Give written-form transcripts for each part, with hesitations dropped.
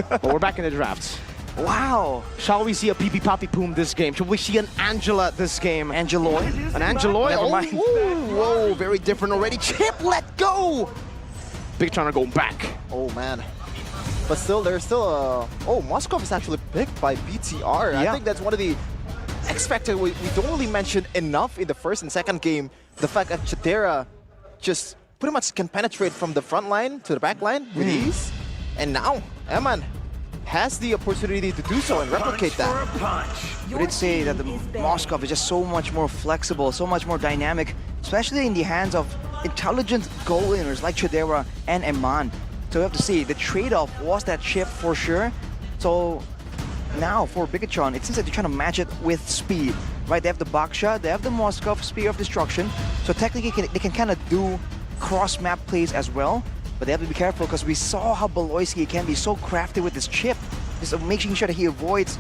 But we're back in the draft. Wow. Shall we see a PP Poppy Poom this game? Shall we see an Angela this game? Angeloy? An Angeloy? Never mind. Whoa, very different already. Chip, let go! Btr are going back. Oh man. But still, there's still a... Oh, Moskov is actually picked by BTR. Yeah. I think that's one of the X factor we don't really mention enough in the first and second game. The fact that Chidera just pretty much can penetrate from the front line to the back line with ease. And now, Eman has the opportunity to do so and replicate that. We did say that the Moskov is just so much more flexible, so much more dynamic, especially in the hands of intelligent goal winners like Chidera and Eman. So we have to see, the trade-off was that chip for sure. So now for Btr, it seems like they're trying to match it with speed, right? They have the Baksha, they have the Moskov Spear of Destruction. So technically they can kind of do cross-map plays as well. But they have to be careful because we saw how Beloyski can be so crafty with this chip. Just making sure that he avoids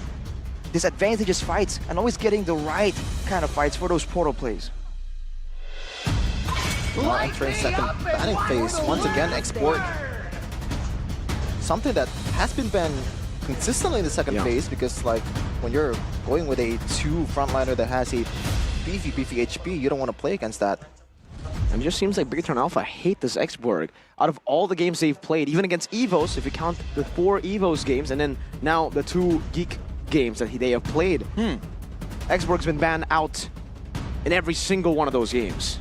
disadvantageous fights and always getting the right kind of fights for those portal plays. Entering second banning phase. Once again, export. Something that has been banned consistently in the second phase because like when you're going with a 2 frontliner that has a beefy HP, you don't want to play against that. And it just seems like Btr Alpha hate this Xborg. Out of all the games they've played, even against EVOs, if you count the 4 EVOs games, and then now the 2 Geek games that they have played, Xborg's been banned out in every single one of those games.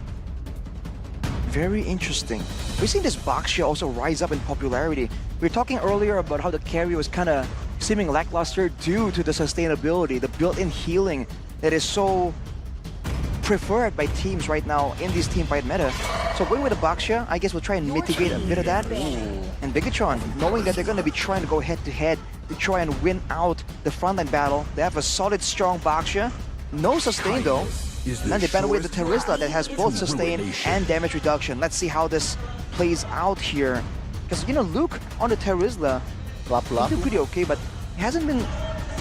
Very interesting. We've seen this Baksha also rise up in popularity. We were talking earlier about how the carry was kind of seeming lackluster due to the sustainability, the built-in healing that is so preferred by teams right now in this teamfight meta. So going with the Baksha, I guess we'll try and mitigate a bit of that. And Btr, knowing that they're going to be trying to go head-to-head to try and win out the frontline battle, they have a solid, strong Baksha. No sustain though. And they ban away the Terizla that has both sustain and damage reduction. Let's see how this plays out here. Because, you know, Luke on the Terizla, he did pretty okay, but he hasn't been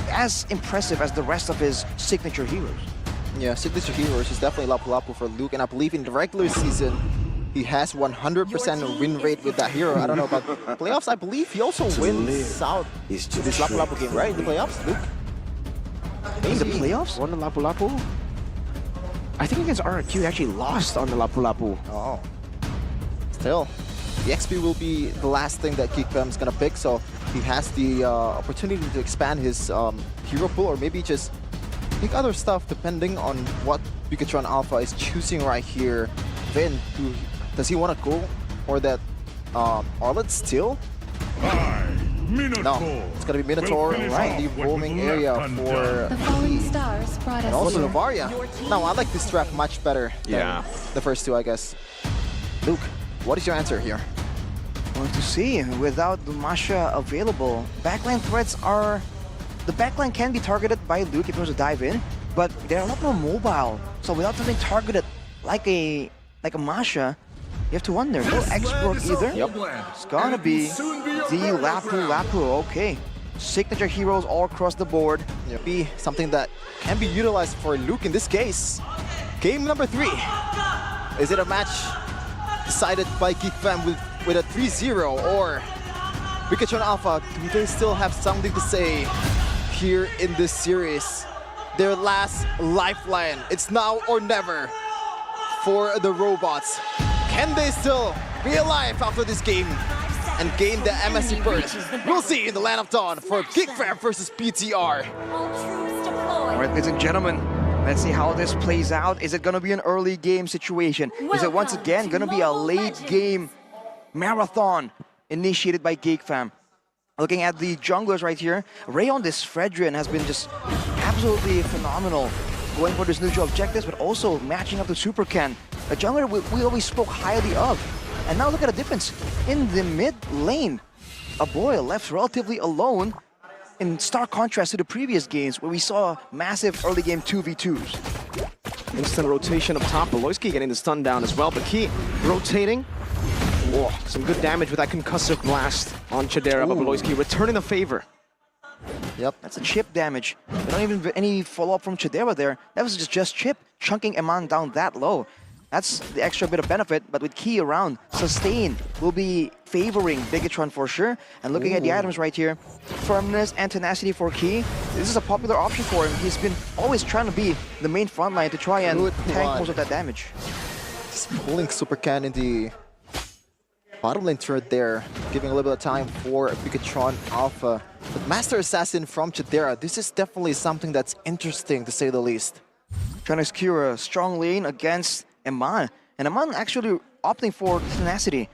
as impressive as the rest of his signature heroes. Yeah, signature heroes is definitely Lapu Lapu for Luke, and I believe in the regular season, he has 100% win rate with that hero. I don't know about playoffs. I believe he also wins out this Lapu Lapu game, right? In the playoffs, Luke? In the playoffs? Won the Lapu Lapu? I think against RRQ he actually lost on the Lapu Lapu. Oh. Still, the XP will be the last thing that Geek is going to pick, so he has the opportunity to expand his hero pool, or maybe just pick other stuff depending on what Btr Alpha is choosing right here. Then, does he want to go for that Arlet still? No, it's gonna be Minotaur right in the roaming area for the falling stars brought us and also Novaria. Now I like this draft much better than the first 2, I guess. Luke, what is your answer here? Well, to see, without the Masha available, backline threats are... The backline can be targeted by Luke if he wants to dive in, but they're a lot more mobile. So without something targeted like a Masha, you have to wonder, no Xborg either? Yep. It's gonna be the Lapu Lapu, okay. Signature heroes all across the board. Be something that can be utilized for Luke in this case. Game number 3. Is it a match decided by Geek Fam with a 3-0, or Btr Alpha, do they still have something to say here in this series? Their last lifeline. It's now or never for the robots. Can they still be alive after this game and gain the MSC berth? We'll see in the Land of Dawn for Geek Fam versus BTR. All right, ladies and gentlemen, let's see how this plays out. Is it going to be an early game situation? Is it once again going to be a late game marathon initiated by Geek Fam? Looking at the junglers right here, Rayon this Fredrian has been just absolutely phenomenal, going for this neutral objectives, but also matching up to Super Ken, a jungler we always spoke highly of. And now look at the difference. In the mid lane, Aboy left relatively alone, in stark contrast to the previous games where we saw massive early game 2v2s. Instant rotation up top, Beloyski getting the stun down as well, but Key rotating. Whoa, some good damage with that concussive blast on Chidera, but Beloyski returning the favor. Yep, that's a chip damage. Not even any follow-up from Chidera there. That was just chip, chunking Eman down that low. That's the extra bit of benefit, but with Key around, sustain will be favoring Bigetron for sure. And looking at the items right here, firmness and tenacity for Key. This is a popular option for him. He's been always trying to be the main front line to try and tank most of that damage. Just pulling Super Can in the bottom lane turret there, giving a little bit of time for Btr Alpha. But Master Assassin from Chidera, this is definitely something that's interesting to say the least. Trying to secure a strong lane against Eman. And Eman actually opting for tenacity.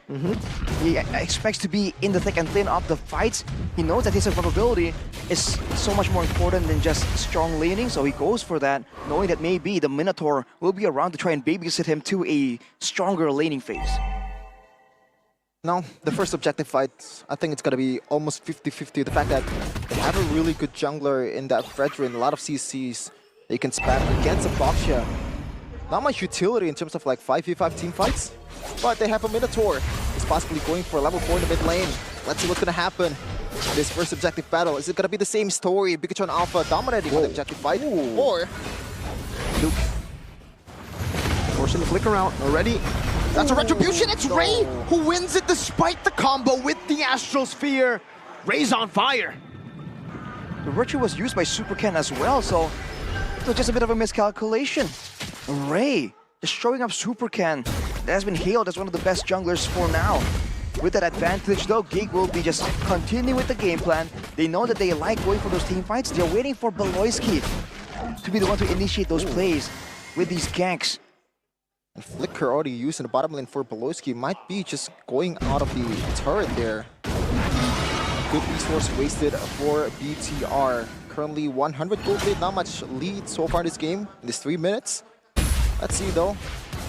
He expects to be in the thick and thin of the fights. He knows that his survivability is so much more important than just strong laning, so he goes for that, knowing that maybe the Minotaur will be around to try and babysit him to a stronger laning phase. Now, the first objective fight, I think it's going to be almost 50-50. The fact that they have a really good jungler in that Fredrin, a lot of CCs they can spam against a Boxia. Not much utility in terms of like 5v5 team fights, but they have a Minotaur. He's possibly going for level 4 in the mid lane. Let's see what's going to happen in this first objective battle. Is it going to be the same story? Btr Alpha dominating on the objective fight, or Luke forcing the flicker out already. That's a retribution. It's Ray who wins it despite the combo with the Astral Sphere. Ray's on fire. The Virtue was used by Super Ken as well, so it was just a bit of a miscalculation. Ray just showing up Super Ken. That has been hailed as one of the best junglers for now. With that advantage though, Geek will be just continuing with the game plan. They know that they like going for those team fights. They're waiting for Beloyski to be the one to initiate those plays with these ganks. And Flicker already used in the bottom lane for Beloyski might be just going out of the turret there. Good resource wasted for BTR. Currently 100 gold lead, not much lead so far this game, in this 3 minutes. Let's see though,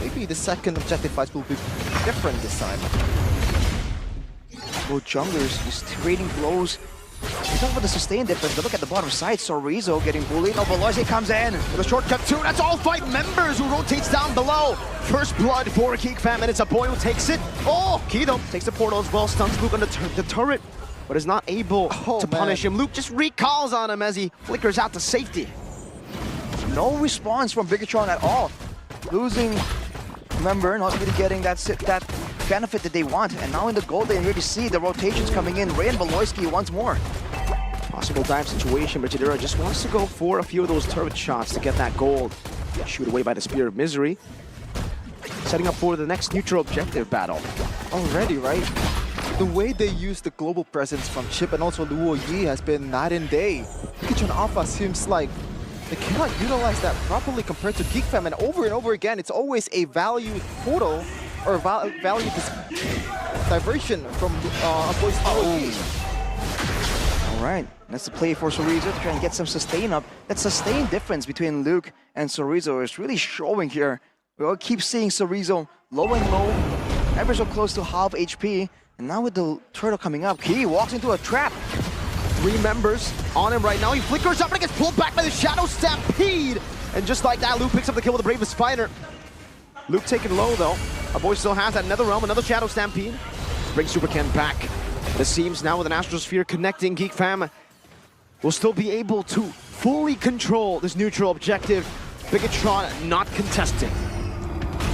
maybe the second objective fight will be different this time. Both junglers just trading blows. We talk about the sustain difference, but look at the bottom side. Sorizo getting bullied. Oh, Beloyski comes in with a shortcut too. That's all 5 members who rotates down below. First blood for Geek Fam, and it's a boy who takes it. Oh, Kido takes the portal as well, stuns Luke on the turret, but is not able to punish him. Luke just recalls on him as he flickers out to safety. No response from Bigetron at all. Losing member, not really getting that benefit that they want. And now in the gold, they really see the rotations coming in. Ray and Beloyski once more. Possible dive situation, but Chidera just wants to go for a few of those turret shots to get that gold. Shoot away by the Spear of Misery. Setting up for the next neutral objective battle. Already, right? The way they use the global presence from Chip and also Luo Yi has been night and day. Btr Alpha seems like they cannot utilize that properly compared to Geek Fam, and over again, it's always a value portal or value diversion from boys Luo Yi. Alright, that's the play for Sorizo to try and get some sustain up. That sustain difference between Luke and Sorizo is really showing here. We all keep seeing Sorizo low and low, ever so close to half HP. And now with the turtle coming up, he walks into a trap. 3 members on him right now. He flickers up and gets pulled back by the Shadow Stampede. And just like that, Luke picks up the kill with the Bravest Fighter. Luke taken low though. Our boy still has that Nether Realm, another Shadow Stampede. Brings Super Ken back. This seems now with an Astral Sphere connecting, Geek Fam will still be able to fully control this neutral objective. Bigetron not contesting.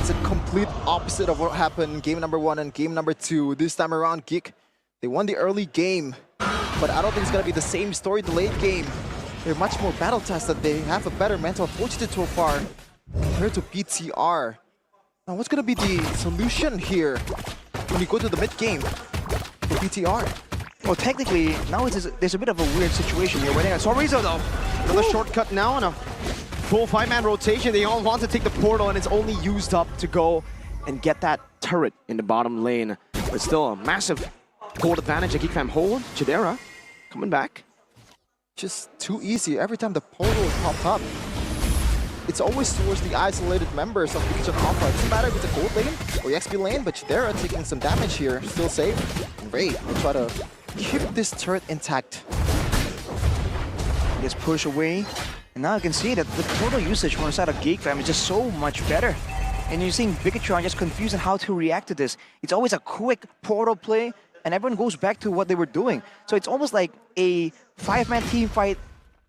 It's a complete opposite of what happened in game number 1 and game number 2. This time around, Geek, they won the early game, but I don't think it's going to be the same story the late game. They're much more battle tested. They have a better mental fortitude so far compared to BTR. Now, what's going to be the solution here when you go to the mid game for BTR? Well, technically, now there's a bit of a weird situation here. Waiting on Sorizo though. Another shortcut now and a full 5-man rotation. They all want to take the portal, and it's only used up to go and get that turret in the bottom lane. But still a massive gold advantage that Geek Fam hold. Chidera coming back. Just too easy. Every time the portal pops up, it's always towards the isolated members of Btr Alpha. It doesn't matter if it's a gold lane or XP lane, but Chidera taking some damage here. Still safe. And Ray will try to keep this turret intact. Just push away. And now you can see that the portal usage from the side of Geek Fam is just so much better. And you're seeing Bigetron just confused on how to react to this. It's always a quick portal play, and everyone goes back to what they were doing. So it's almost like a 5-man team fight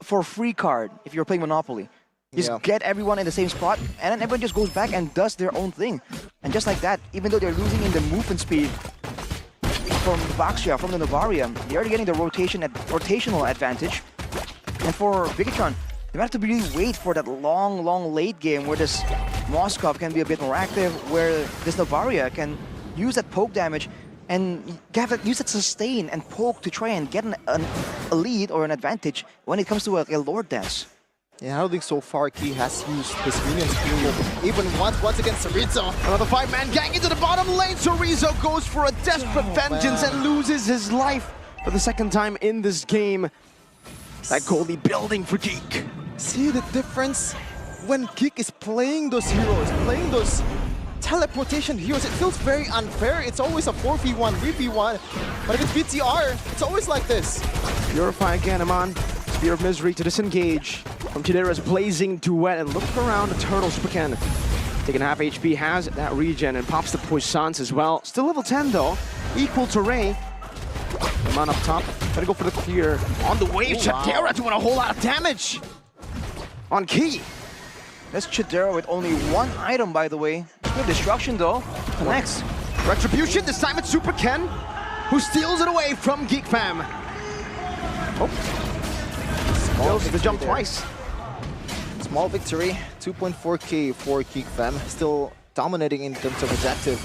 for free card if you're playing Monopoly. Just get everyone in the same spot, and then everyone just goes back and does their own thing. And just like that, even though they're losing in the movement speed from Baxia, from the Novaria, they're already getting the rotational advantage. And for Btr, they have to really wait for that long late game where this Moskov can be a bit more active, where this Novaria can use that poke damage and use that sustain and poke to try and get a lead or an advantage when it comes to a Lord Dance. Yeah, I don't think so far Key has used his minions even once against Chorizo. Another 5-man gang into the bottom lane. Chorizo goes for a desperate vengeance and loses his life for the second time in this game. That goal lead building for Geek. See the difference? When Geek is playing those heroes, playing those teleportation heroes, it feels very unfair. It's always a 4v1, 3v1. But if it's Btr, it's always like this. Purify again, Aman. Spear of Misery to disengage from Chidera's blazing duet, and look around the Turtle Supercan. Taking half HP, has that regen and pops the Puissance as well. Still level 10 though, equal to Ray. Aman up top, trying to go for the clear. On the wave, Chidera doing a whole lot of damage on Key. That's Chidera with only one item, by the way. Good destruction though. Connects. Retribution, this time it's Super Ken, who steals it away from Geek Fam. Fails the jump twice. Small victory, 2.4k for Geek Fam. Still dominating in terms of objective.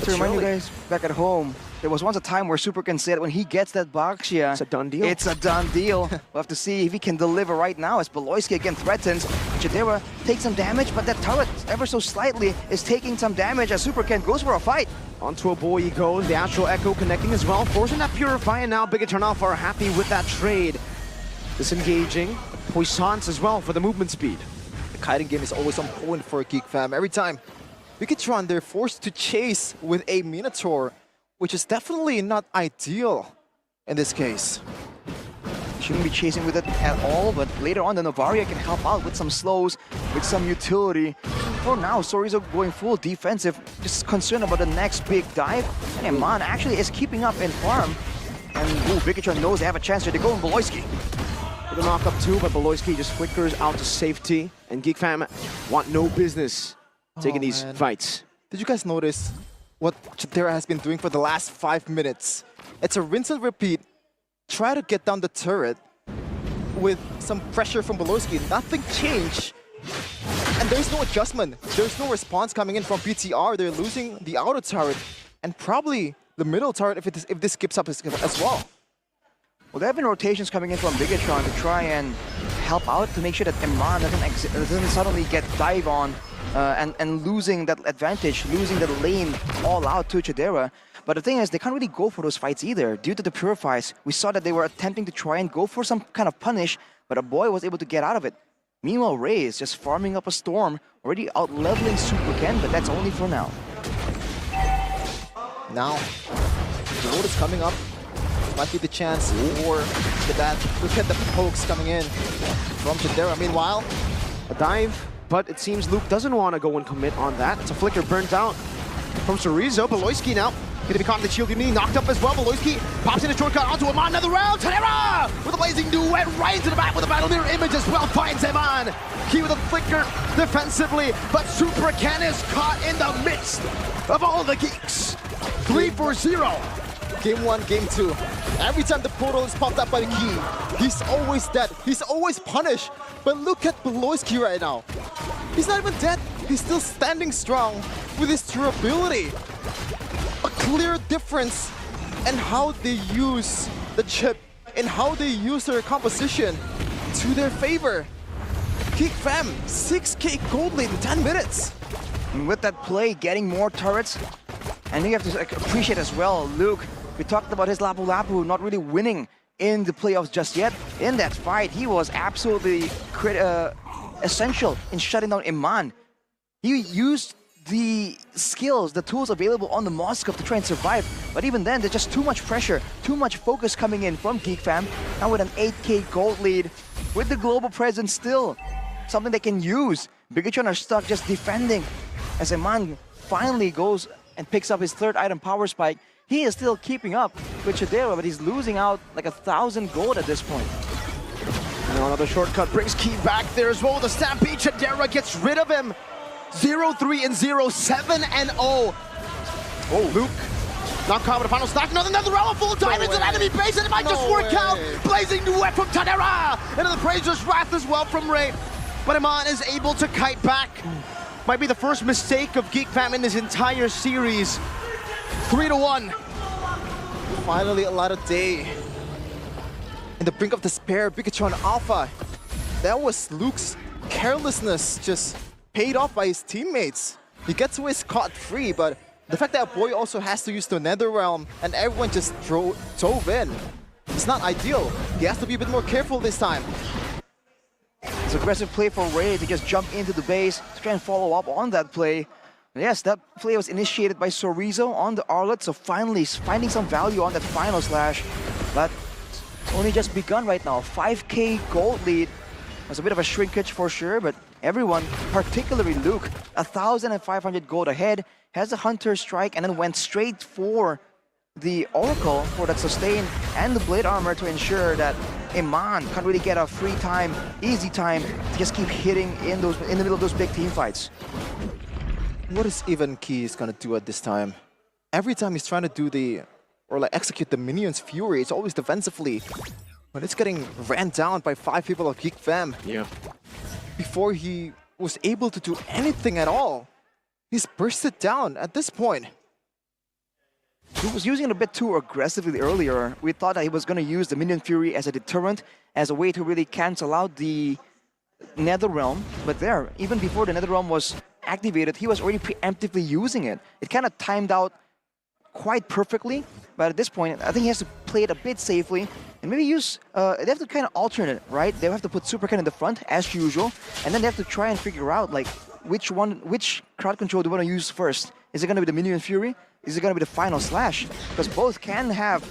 To remind you guys, back at home, there was once a time where Supercan said when he gets that Baxia, it's a done deal. It's a done deal. We'll have to see if he can deliver right now as Beloyski again threatens. Chidera takes some damage, but that turret, ever so slightly, is taking some damage as Supercan goes for a fight. Onto a boy he goes, the Astral Echo connecting as well, forcing that Purify, and now Btr Mpl are happy with that trade. Disengaging, Puissance as well for the movement speed. The kiting game is always on point for Geek Fam. Every time Btr, they're forced to chase with a Minotaur, which is definitely not ideal in this case. Shouldn't be chasing with it at all, but later on the Novaria can help out with some slows, with some utility. For now, Chorizo going full defensive, just concerned about the next big dive. And Iman actually is keeping up in farm. And Btr knows they have a chance here. They go on Beloyski. With a knock up too, but Beloyski just flickers out to safety. And Geek Fam want no business taking these fights. Did you guys notice what Chidera has been doing for the last 5 minutes? It's a rinse and repeat. Try to get down the turret with some pressure from Beloyski. Nothing changed. And there's no adjustment. There's no response coming in from Btr. They're losing the outer turret and probably the middle turret if this skips up as well. Well, there have been rotations coming in from Btr to try and help out to make sure that Iman doesn't suddenly get dive on and losing that advantage, losing the lane all out to Chidera. But the thing is, they can't really go for those fights either. Due to the Purifies, we saw that they were attempting to try and go for some kind of punish, but a boy was able to get out of it. Meanwhile, Ray is just farming up a Storm, already out-leveling Super Ken, but that's only for now. Now, the road is coming up. Might be the chance for that. Look at the pokes coming in from Chidera. Meanwhile, a dive, but it seems Luke doesn't want to go and commit on that. It's a flicker burnt out from Chorizo. Beloyski now gonna be caught in the shield unity, knocked up as well. Beloyski pops in a shortcut onto Iman, another round. Chidera with a blazing duet right into the back with a battle mirror image as well. Finds Iman. Key with a flicker defensively, but Super Ken is caught in the midst of all the geeks. 3-4-0. Game 1, Game 2. Every time the portal is popped up by the Key, he's always dead. He's always punished. But look at Beloyski right now. He's not even dead. He's still standing strong with his durability. A clear difference in how they use the chip and how they use their composition to their favor. Geek Fam, 6k gold lead in 10 minutes. And with that play, getting more turrets, and you have to appreciate as well, Luke, we talked about his Lapu Lapu not really winning in the playoffs just yet. In that fight, he was absolutely essential in shutting down Iman. He used the skills, the tools available on the Moskov to try and survive. But even then, there's just too much pressure, too much focus coming in from Geek Fam. Now with an 8k gold lead, with the global presence still, something they can use. Btr are stuck just defending as Iman finally goes and picks up his third item, Power Spike. He is still keeping up with Chidera, but he's losing out like 1,000 gold at this point. And Now another shortcut brings Key back there as well. The Stampede, Chadera gets rid of him. 0-3 and 0, 7-0. Oh, Luke. Not caught with the final stack. Another round full dive into the enemy base, and it might just work out. Blazing duet from Chadera. And the Praiser's Wrath as well from Ray. But Iman is able to kite back. Might be the first mistake of Geek Fam in this entire series. 3-1. Finally, a lot of day. In the brink of despair, Btr Alpha. That was Luke's carelessness just paid off by his teammates. He gets away scot-free, but the fact that Boy also has to use the Nether Realm and everyone just dove in, it's not ideal. He has to be a bit more careful this time. It's an aggressive play for Ray to just jump into the base to try and follow up on that play. And yes, that play was initiated by Sorizo on the Arlet, so finally finding some value on that final slash. But it's only just begun right now. 5K gold lead. Was a bit of a shrinkage for sure, but everyone, particularly Luke, 1,500 gold ahead, has a Hunter Strike and then went straight for the Oracle for that sustain and the Blade Armor to ensure that Iman can't really get a free time, easy time to just keep hitting in the middle of those big team fights. What is even Key's gonna do at this time? Every time he's trying to execute the Minion's Fury, it's always defensively. But it's getting ran down by 5 people of Geek Fam. Yeah. Before he was able to do anything at all, he's bursted down at this point. He was using it a bit too aggressively earlier. We thought that he was going to use the Minion Fury as a deterrent, as a way to really cancel out the Nether Realm. But there, even before the Nether Realm was activated, he was already preemptively using it. It kind of timed out quite perfectly, but at this point, I think he has to play it a bit safely and maybe use, they have to kind of alternate, right? They have to put Super Ken in the front, as usual, and then they have to try and figure out, like, which crowd control do you want to use first? Is it going to be the Minion Fury? Is it going to be the final slash? Because both can have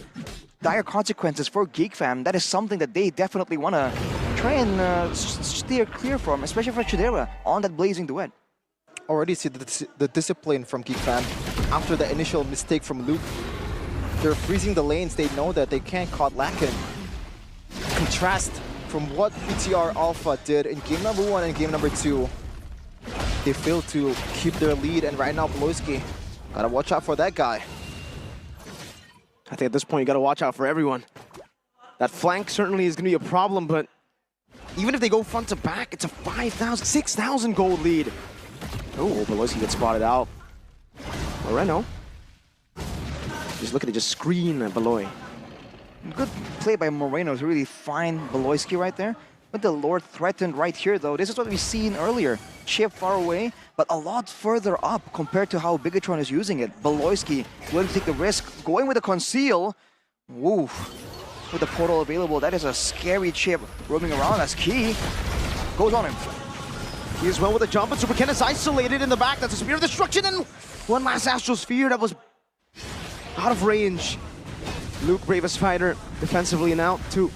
dire consequences for Geek Fam. That is something that they definitely want to try and steer clear from, especially for Chidera on that blazing duet. Already see the discipline from Geek Fam after the initial mistake from Luke. They're freezing the lanes. They know that they can't caught Lakin. Contrast from what Btr Alpha did in game number 1 and game number 2. They failed to keep their lead, and right now Beloyski, gotta watch out for that guy. I think at this point you gotta watch out for everyone. That flank certainly is gonna be a problem, but even if they go front to back, it's a 5,000, 6,000 gold lead. Oh, Beloyski gets spotted out. Moreno. Just looking to just screen Beloy. Good play by Moreno to really find Beloyski right there. But the Lord threatened right here, though. This is what we've seen earlier. Chip far away, but a lot further up compared to how Bigotron is using it. Beloyski willing to take the risk, going with a conceal. Woo. With the portal available, that is a scary chip roaming around as Key goes on him. He is well with a jump, but Super Ken is isolated in the back. That's a Spear of Destruction, and one last Astral Sphere that was out of range. Luke, bravest fighter, defensively now to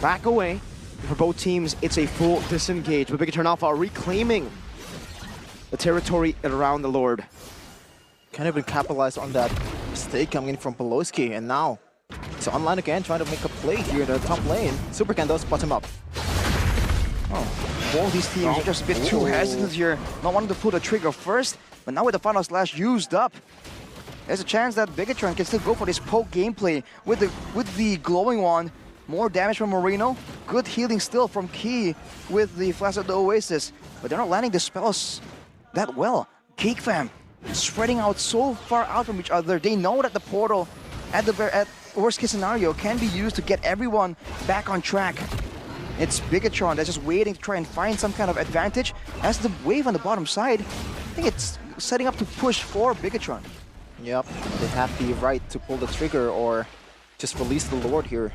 back away. For both teams, it's a full disengage, but Btr Alpha are reclaiming the territory around the Lord. Can't even capitalize on that mistake coming in from Beloyski, and now he's online again, trying to make a play here in the top lane. Super Ken does spot him up. Oh, both these teams are just a bit too hesitant here, not wanting to pull the trigger first, but now with the final slash used up, there's a chance that Bigotron can still go for this poke gameplay with the glowing wand. More damage from Moreno, good healing still from Key with the Flash of the Oasis, but they're not landing the spells that well. Geek Fam spreading out so far out from each other. They know that the portal at worst case scenario can be used to get everyone back on track. It's Bigotron that's just waiting to try and find some kind of advantage. As the wave on the bottom side, I think it's setting up to push for Bigotron. Yep, they have the right to pull the trigger or just release the Lord here.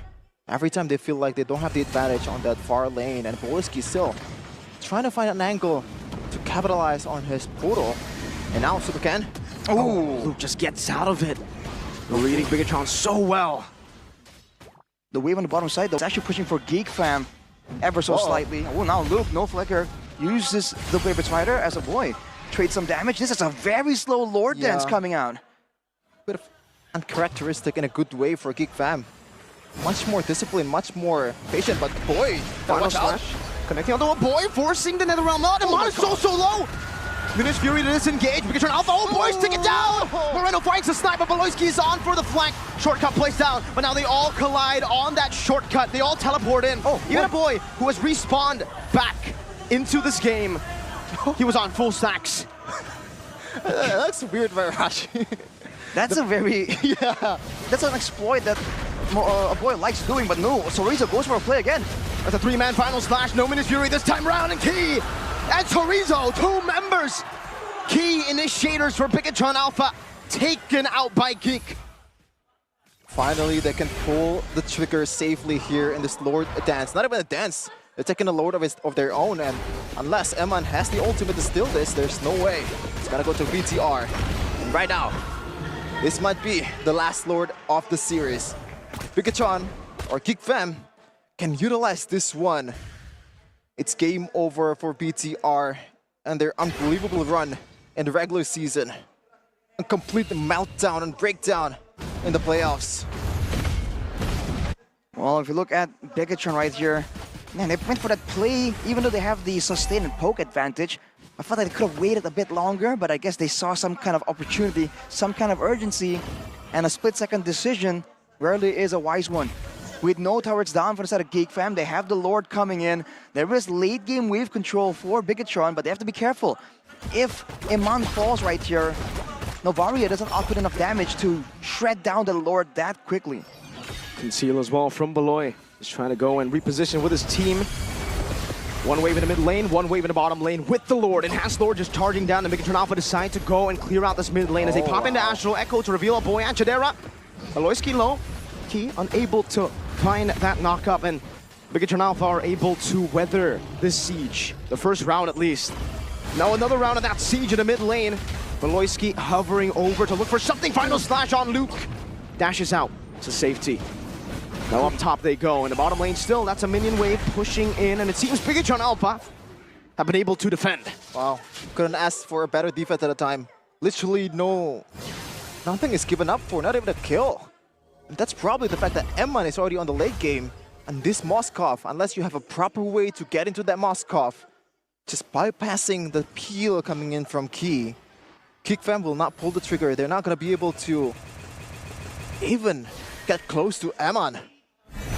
Every time they feel like they don't have the advantage on that far lane, and Beloyski still trying to find an angle to capitalize on his portal. And now Super Ken. Oh, Luke just gets out of it. They're reading Bigotron so well. The wave on the bottom side, though, is actually pushing for Geek Fam ever so slightly. Oh, now Luke, no flicker, uses the Favorite Spider as a boy. Trades some damage. This is a very slow Lord Dance coming out. Bit of uncharacteristic in a good way for Geek Fam. much more disciplined, much more patient, but boy, Final watch out. slash. Connecting onto a boy, forcing the NetherRealm out. And Mon is so low. Minus Fury to disengage. Btr Alpha, oh boys, take it down! Moreno finds the sniper, Beloyski is on for the flank. Shortcut placed down, but now they all collide on that shortcut. They all teleport in. Even a boy who has respawned back into this game. He was on full stacks. That's weird, Virashi. That's a very... Yeah. That's an exploit that a boy likes doing, but no, Chorizo goes for a play again. That's a three-man final slash, no Minus Fury this time round, and Key and Chorizo, 2 members. Key initiators for Btr Alpha, taken out by Geek. Finally, they can pull the trigger safely here in this Lord dance. Not even a dance. They're taking a Lord of their own, and unless Eman has the ultimate to steal this, there's no way. It's gonna go to Btr. And right now, this might be the last Lord of the series. Btr or Geek Fam can utilize this one. It's game over for Btr and their unbelievable run in the regular season. A complete meltdown and breakdown in the playoffs. Well, if you look at Btr right here, man, they went for that play, even though they have the sustain and poke advantage. I thought they could have waited a bit longer, but I guess they saw some kind of opportunity, some kind of urgency, and a split-second decision rarely is a wise one. With no turrets down from the side of Geek Fam, they have the Lord coming in. There is late-game wave control for Btr, but they have to be careful. If Eman falls right here, Novaria doesn't output enough damage to shred down the Lord that quickly. Conceal as well from Beloy. He's trying to go and reposition with his team. One wave in the mid lane, one wave in the bottom lane with the Lord. Enhanced Lord just charging down. The Btr Alpha decide to go and clear out this mid lane as they pop into Astral Echo to reveal a boy and Chidera. Beloyski low. Key unable to find that knock-up, and Btr Alpha are able to weather this siege. The first round at least. Now another round of that siege in the mid lane. Beloyski hovering over to look for something. Final slash on Luke. Dashes out to safety. Now up top they go. In the bottom lane still, that's a minion wave pushing in, and it seems Btr Alpha have been able to defend. Wow, couldn't ask for a better defense at a time. Literally nothing is given up for, not even a kill. And that's probably the fact that Eman is already on the late game. And this Moskov, unless you have a proper way to get into that Moskov, just bypassing the peel coming in from Key, Geek Fam will not pull the trigger. They're not going to be able to even get close to Eman.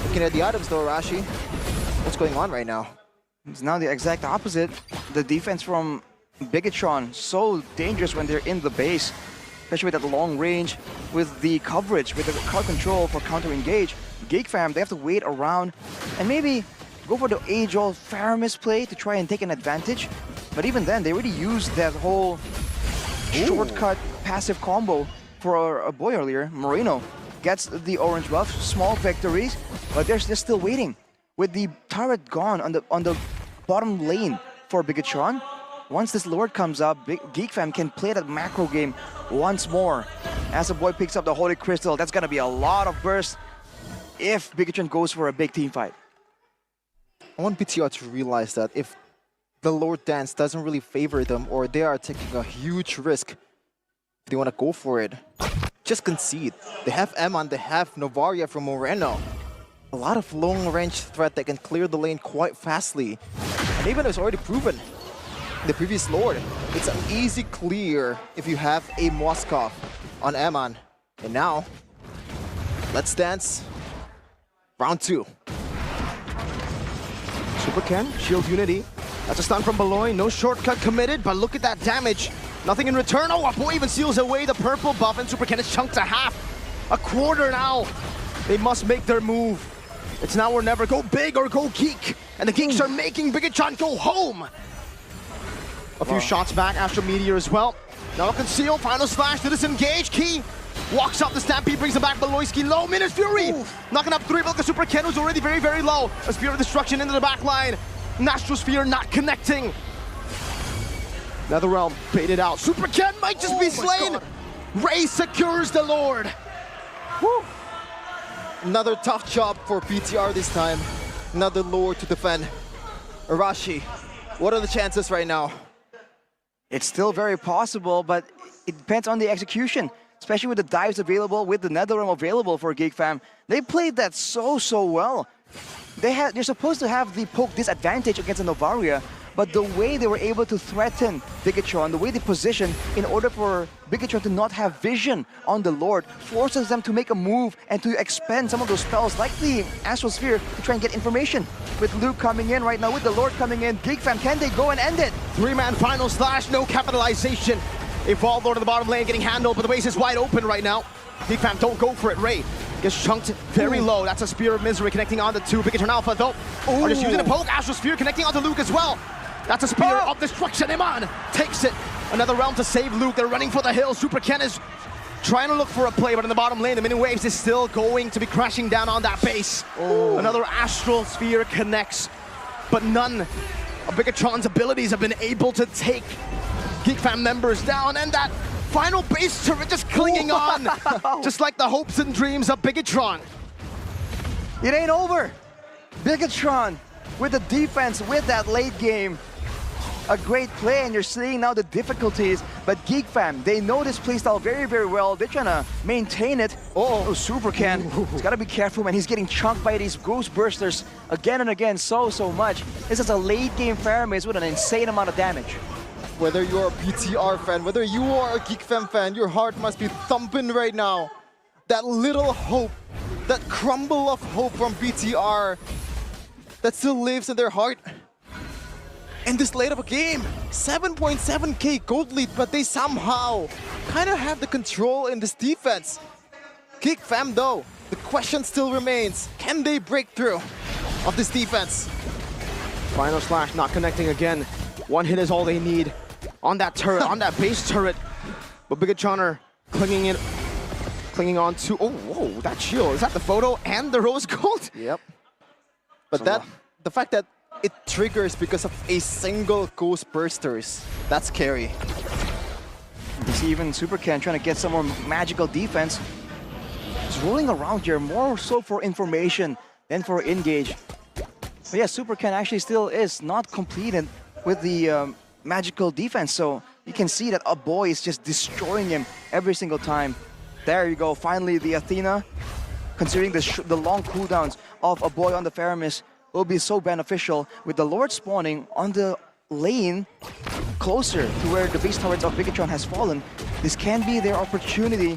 Looking at the items though, Rashi, what's going on right now? It's now the exact opposite. The defense from Btr, so dangerous when they're in the base, especially with that long range, with the coverage, with the card control for counter-engage. Geek Fam, they have to wait around and maybe go for the age-old Faramis play to try and take an advantage. But even then, they already used that whole shortcut passive combo for a boy earlier. Moreno gets the orange buff, small victories, but they're still waiting. With the turret gone on the bottom lane for Btr, once this Lord comes up, Geek Fam can play that macro game once more. As the boy picks up the Holy Crystal, that's gonna be a lot of burst if Btr goes for a big team fight. I want Btr to realize that if the Lord dance doesn't really favor them, or they are taking a huge risk, if they want to go for it, just concede. They have Eman, they have Novaria from Moreno. A lot of long-range threat that can clear the lane quite fastly. And even it's already proven the previous Lord, it's an easy clear if you have a Moskov on Eman. And now, let's dance round 2. Super Ken, Shield Unity. That's a stun from Beloy. No shortcut committed, but look at that damage. Nothing in return. Oh, a boy even seals away the purple buff, and Super Ken is chunked to half. A quarter now. They must make their move. It's now or never. Go big or go Geek. And the Geeks are making Btr go home. A few shots back. Astral Meteor as well. Now conceal. Final slash to disengage. Key walks up the Stampede, brings him back. Beloyski low. Minus Fury. Knocking up 3, but look at Super Ken, who's already very, very low. A Spear of Destruction into the back line. Astral Sphere not connecting. NetherRealm baited out. Super Ken might just be slain. Ray secures the Lord. Woo. Another tough job for Btr this time. Another Lord to defend. Arashi, what are the chances right now? It's still very possible, but it depends on the execution. especially with the dives available, with the Netherrealm available for Geek Fam. They played that so well. They're supposed to have the poke disadvantage against the Novaria, but the way they were able to threaten Bigetron, the way they position in order for Bigetron to not have vision on the Lord, forces them to make a move and to expend some of those spells like the Astral Sphere to try and get information. With Luke coming in right now, with the Lord coming in, Geek Fam, can they go and end it? 3-man final slash, no capitalization. Evolved Lord of the bottom lane getting handled, but the base is wide open right now. Geek Fam don't go for it. Ray gets chunked very low. That's a Spear of Misery connecting onto two. Btr Alpha though are just using a poke. Astral Sphere connecting onto Luke as well. That's a Spear of Destruction. Iman takes it. Another realm to save Luke. They're running for the hill. Super Ken is trying to look for a play, but in the bottom lane, the mini waves is still going to be crashing down on that base. Another Astral Sphere connects, but none of Bigetron's abilities have been able to take Geek Fam members down, and that final base turret just clinging on, just like the hopes and dreams of Bigetron. It ain't over. Bigetron with the defense, with that late game. A great play, and you're seeing now the difficulties, but Geek Fam, they know this playstyle very well. They're trying to maintain it. Super Ken. He's got to be careful, man. He's getting chunked by these Ghost Bursters again and again so much. This is a late game Faramis with an insane amount of damage. Whether you're a BTR fan, whether you are a Geek Fam fan, your heart must be thumping right now. That little hope, that crumble of hope from BTR that still lives in their heart. In this late of a game, 7.7k gold lead, but they somehow kind of have the control in this defense. Geek Fam though, the question still remains, can they break through of this defense? Final slash not connecting again. One hit is all they need on that turret, on that base turret. But Bigetron are clinging on to, oh, whoa, that shield. Is that the photo and the rose gold? Yep. But the fact that it triggers because of a single Ghost Bursters, that's scary. You see even Super Ken trying to get some more magical defense. He's rolling around here more so for information than for engage. But yeah, Super Ken actually still is not completed with the magical defense, so you can see that a boy is just destroying him every single time. There you go, finally the Athena, considering the long cooldowns of a boy on the Faramis, will be so beneficial with the Lord spawning on the lane closer to where the base turrets of Bigetron has fallen. This can be their opportunity.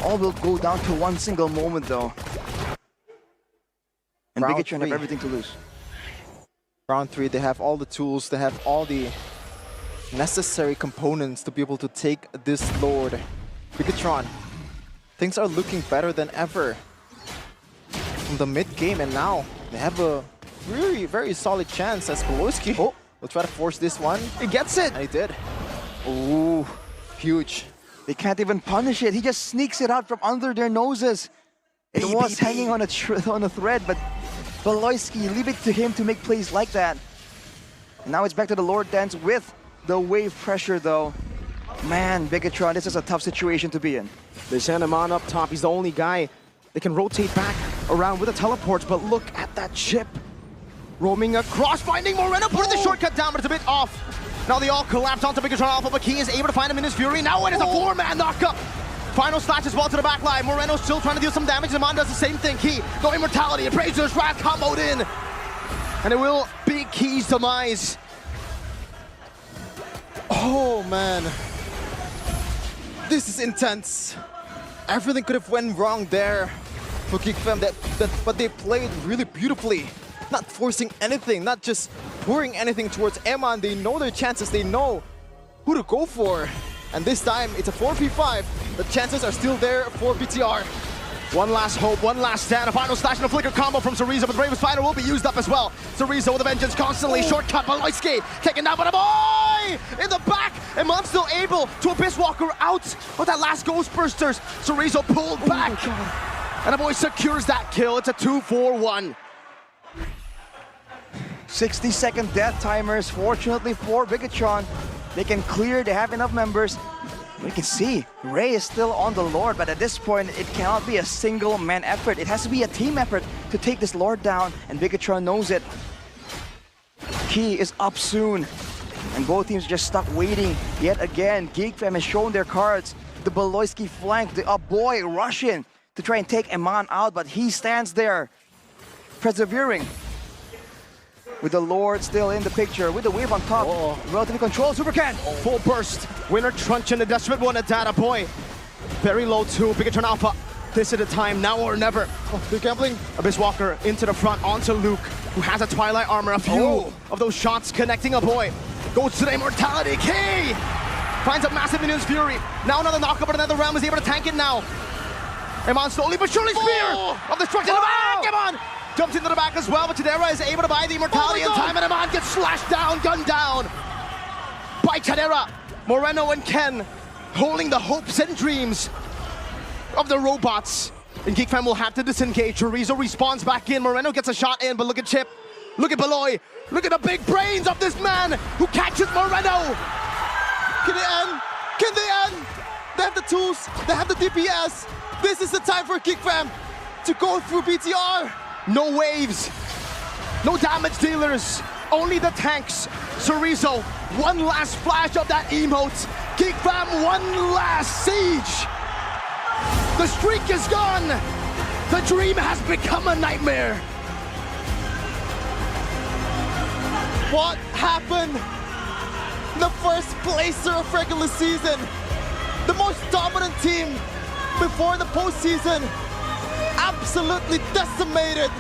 All will go down to one single moment though. And Round Bigetron have three. everything to lose. Round 3, they have all the tools, they have all the necessary components to be able to take this Lord. Bigetron, things are looking better than ever from the mid game, and now they have a very solid chance as Koloski will try to force this one. He gets it! And he did. Ooh, huge. They can't even punish it. He just sneaks it out from under their noses. It was hanging on a thread, but Beloyski, leave it to him to make plays like that. And now it's back to the Lord Dance with the wave pressure though. Man, Bigetron, this is a tough situation to be in. They send him on up top. He's the only guy that can rotate back around with the teleports, but look at that chip. Roaming across, finding Moreno, putting the shortcut down, but it's a bit off. Now they all collapse onto Btr Alpha, but Key is able to find him in his fury. Now it is a 4-man knockup. Final slash as well to the back line. Moreno still trying to deal some damage. Zaman does the same thing. Key, no immortality. Appraiser's Wrath comboed in. And it will be Key's demise. Oh man. This is intense. Everything could have went wrong there for Geek Fam, but they played really beautifully. Not forcing anything, not just pouring anything towards Eman. They know their chances, they know who to go for. And this time, it's a 4v5. The chances are still there for BTR. One last hope, one last stand. A final slash and a flicker combo from Cereza, but the Raven's Fighter will be used up as well. Cereza with a vengeance constantly. Shortcut, Beloyski taken down by the boy in the back. And Mom's still able to Abyss Walker out with that last Ghost Bursters. Cereza pulled back. And the boy secures that kill. It's a 2-4-1. 60-second death timers, fortunately for Bigetron. They can clear, they have enough members. We can see Ray is still on the Lord, but at this point, it cannot be a single man effort. It has to be a team effort to take this Lord down, and Bigetron knows it. Key is up soon, and both teams are just stuck waiting. Yet again, Geek Fam has shown their cards. the Beloyski flank, the boy Russian to try and take Eman out, but he stands there, persevering. With the Lord still in the picture, with the wave on top, relatively controlled, Supercan. Full burst. Winner Trunch and the desperate one, a data boy. Very low too, Btr Alpha. This is the time, now or never. Oh, they're gambling. Abyss Walker into the front, onto Luke, who has a Twilight armor. A few of those shots connecting a boy. Goes to the Immortality Key! Finds a massive Minion's Fury. Now another knockup, but another realm is able to tank it now. Eman slowly but surely spear of destruction in the back. Eman jumps into the back as well, but Tadera is able to buy the Immortality in time, and Eman gets slashed down, gunned down by Tadera. Moreno and Ken holding the hopes and dreams of the robots. And Geek Fam will have to disengage. Chorizo respawns back in. Moreno gets a shot in, but look at Chip. Look at Beloy. Look at the big brains of this man who catches Moreno. Can they end? Can they end? They have the tools. They have the DPS. This is the time for Geek Fam to go through BTR. No waves. No damage dealers. Only the tanks. Chorizo, one last flash of that emote. Geek Fam, one last siege. The streak is gone. The dream has become a nightmare. What happened? The first placer of regular season. The most dominant team before the postseason. Absolutely decimated